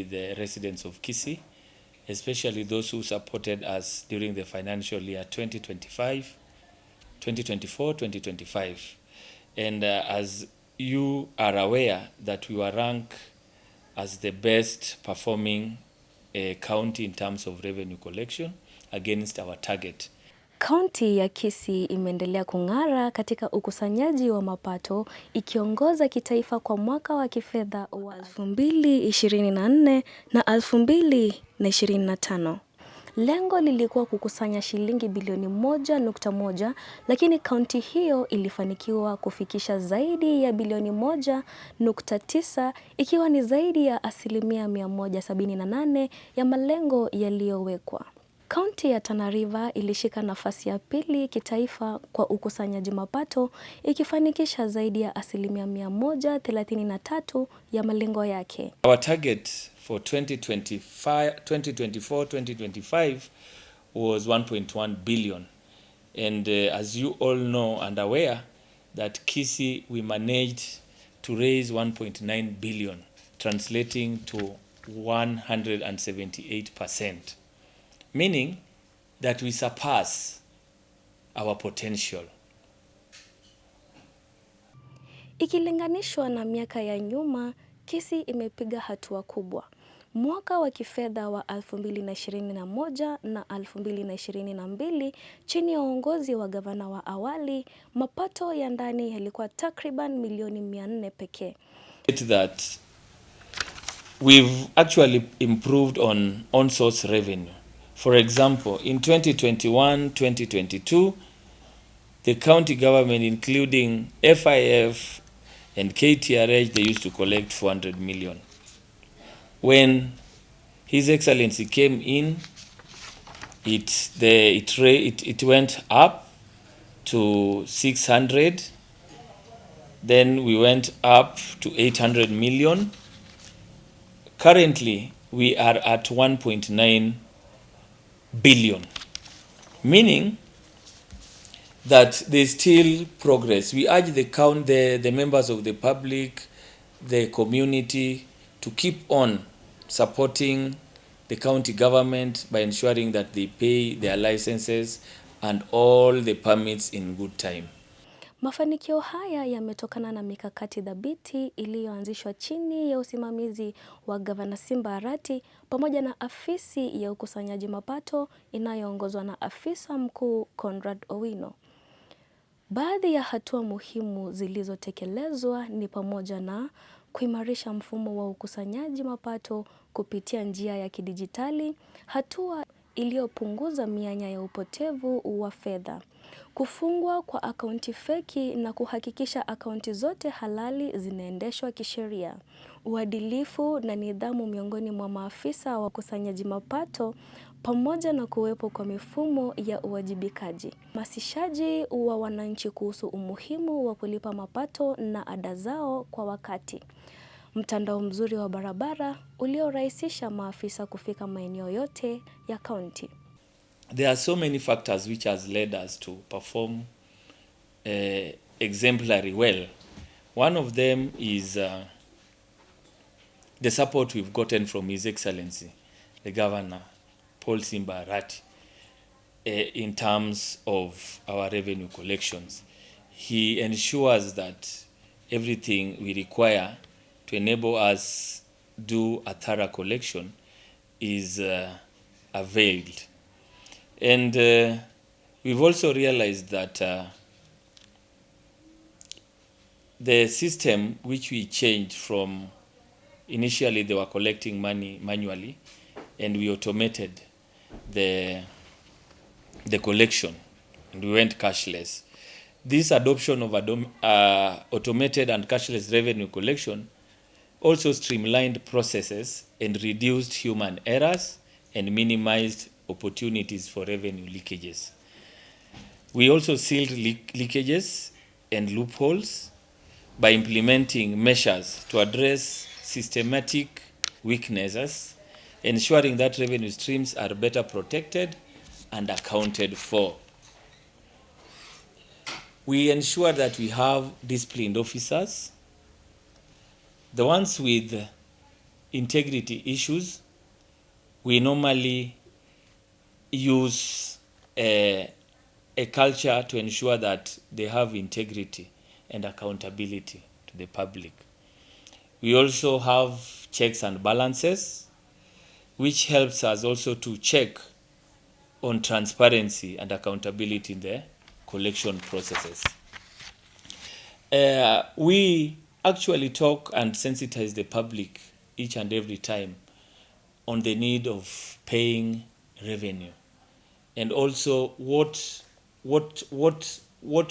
with the residents of Kisii, especially those who supported us during the financial year 2025, 2024, 2025. And as you are aware that we were ranked as the best performing county in terms of revenue collection against our target. Kaunti ya Kisii imeendelea kung'ara katika ukusanyaji wa mapato ikiongoza kitaifa kwa mwaka wa kifedha wa 2024 na 2025. Lengo lilikuwa kukusanya shilingi bilioni 1.1, lakini kaunti hiyo ilifanikiwa kufikisha zaidi ya bilioni 1.9, ikiwa ni zaidi ya 178% ya malengo yaliyowekwa. Kaunti ya Tana River ilishika nafasi ya pili kitaifa kwa ukusanyaji mapato ikifanikisha zaidi ya 133% ya malengo yake. Our target for 2024-2025 was 1.1 billion. And as you all know and aware that Kisii we managed to raise 1.9 billion, translating to 178%. Meaning that we surpass our potential. Ikilinganishwa na miaka ya nyuma, Kisii imepiga hatua kubwa. Mwaka wa kifedha wa 2021 na 2022 chini ya uongozi wa gavana wa awali, mapato ya ndani yalikuwa takriban milioni 400 pekee. That we've actually improved on source revenue. For example, in 2021-2022, the county government, including FIF and KTRH, they used to collect 400 million. When His Excellency came in, it went up to 600. Then we went up to 800 million. Currently, we are at 1.9 billion, meaning that there's still progress. We urge the members of the public, the community, to keep on supporting the county government by ensuring that they pay their licenses and all the permits in good time. Mafanikio haya yametokana na mikakati thabiti iliyoanzishwa chini ya usimamizi wa Gavana Simba Arati pamoja na afisi ya ukusanyaji mapato inayoongozwa na afisa mkuu Conrad Owino. Baadhi ya hatua muhimu zilizotekelezwa ni pamoja na kuimarisha mfumo wa ukusanyaji mapato kupitia njia ya kidijitali, hatua iliyopunguza mianya ya upotevu wa fedha, kufungwa kwa akaunti feki na kuhakikisha akaunti zote halali zinaendeshwa kisheria, uadilifu na nidhamu miongoni mwa maafisa wa ukusanyaji mapato pamoja na kuwepo kwa mifumo ya uwajibikaji. Hamasishaji wa wananchi kuhusu umuhimu wa kulipa mapato na ada zao kwa wakati. Mtandao mzuri wa barabara uliorahisisha maafisa kufika maeneo yote ya kaunti. There are so many factors which has led us to perform exemplary well. One of them is the support we've gotten from His Excellency, the Governor, Paul Simba Arati, in terms of our revenue collections. He ensures that everything we require to enable us do a thorough collection is availed. And we've also realized that the system which we changed from, initially they were collecting money manually, and we automated the collection, and we went cashless. This adoption of automated and cashless revenue collection also streamlined processes and reduced human errors and minimized opportunities for revenue leakages. We also sealed leakages and loopholes by implementing measures to address systematic weaknesses, ensuring that revenue streams are better protected and accounted for. We ensure that we have disciplined officers, the ones with integrity issues, we normally use a culture to ensure that they have integrity and accountability to the public. We also have checks and balances, which helps us also to check on transparency and accountability in the collection processes. We actually talk and sensitize the public each and every time on the need of paying revenue, and also what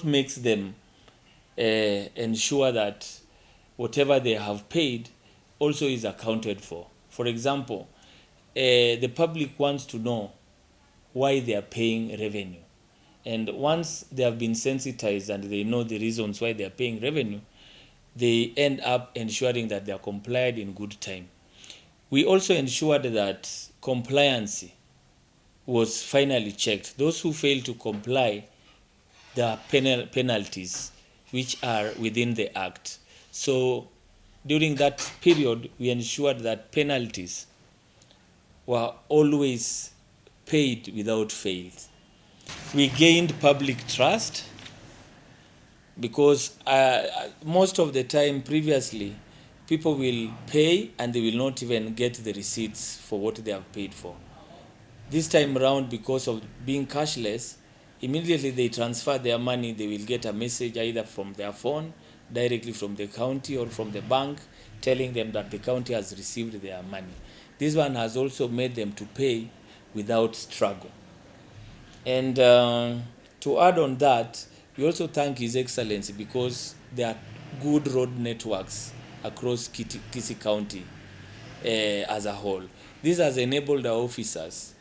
makes them ensure that whatever they have paid also is accounted for. For example, the public wants to know why they are paying revenue. And once they have been sensitized and they know the reasons why they are paying revenue, they end up ensuring that they are complied in good time. We also ensured that compliance was finally checked. Those who fail to comply, there are penalties which are within the Act. So during that period, we ensured that penalties were always paid without fail. We gained public trust because most of the time previously, people will pay and they will not even get the receipts for what they have paid for. This time around, because of being cashless, immediately they transfer their money, they will get a message either from their phone, directly from the county or from the bank, telling them that the county has received their money. This one has also made them to pay without struggle. And to add on that, we also thank His Excellency because there are good road networks across Kisii County as a whole. This has enabled our officers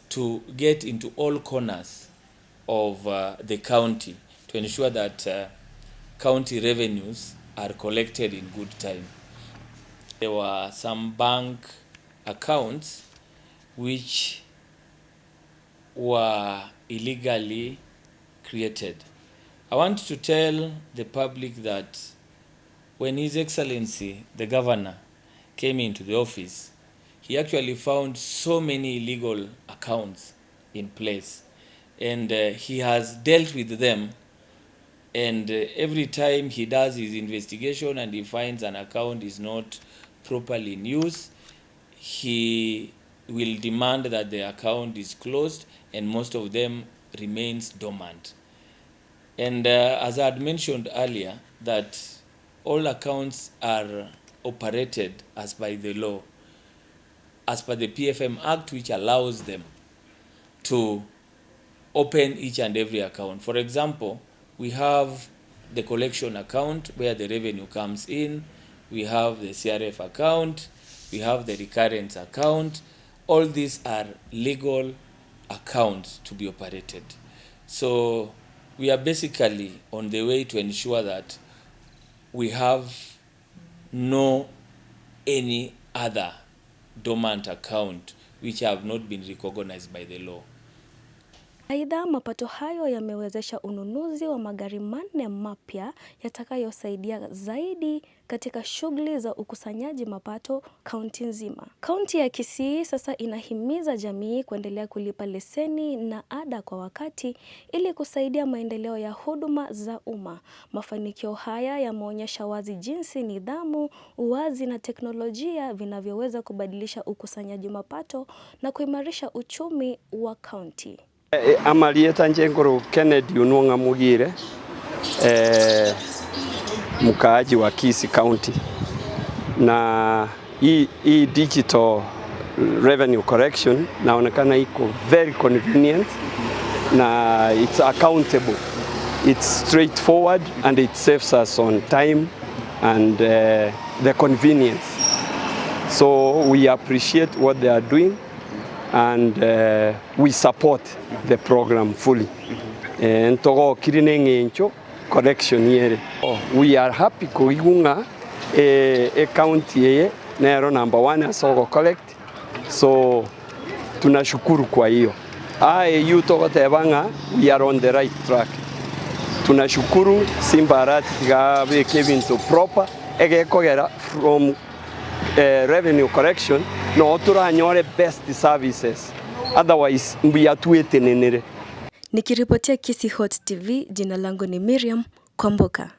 to get into all corners of the county to ensure that county revenues are collected in good time. There were some bank accounts which were illegally created. I want to tell the public that when His Excellency, the Governor, came into the office, he actually found so many illegal accounts in place, and he has dealt with them. And every time he does his investigation and he finds an account is not properly in use, he will demand that the account is closed, and most of them remains dormant. And as I had mentioned earlier, that all accounts are operated as by the law, as per the PFM Act, which allows them to open each and every account. For example, we have the collection account where the revenue comes in, we have the CRF account, we have the recurrence account. All these are legal accounts to be operated. So we are basically on the way to ensure that we have no any other dormant account which have not been recognized by the law. Aidha, mapato hayo yamewezesha ununuzi wa magari 4 mapya yatakayosaidia zaidi katika shughuli za ukusanyaji mapato kaunti nzima. Kaunti ya Kisii sasa inahimiza jamii kuendelea kulipa leseni na ada kwa wakati ili kusaidia maendeleo ya huduma za umma. Mafanikio haya yameonyesha wazi jinsi nidhamu, uwazi na teknolojia vinavyoweza kubadilisha ukusanyaji mapato na kuimarisha uchumi wa kaunti. Amalieta Njengoro Kennedy Unwanga Mugire, mkaaji wa Kisii County, na hii digital revenue correction naonekana iko very convenient na it's accountable, it's straightforward and it saves us on time and the convenience. So we appreciate what they are doing and we support the program fully. And togo kirineng encho correction here. We are happy kuigunga a county ye nero number 1 asogo collect. So tunashukuru kwa hiyo. You togo tebanga, we are on the right track. Tunashukuru Simba Arati gabe Kevin to proper ege kogera from revenue correction no turanyore best services, otherwise mbuya tuetenenere. Nikiripotia Kisii Hot TV, jina langu ni Miriam Kwamboka.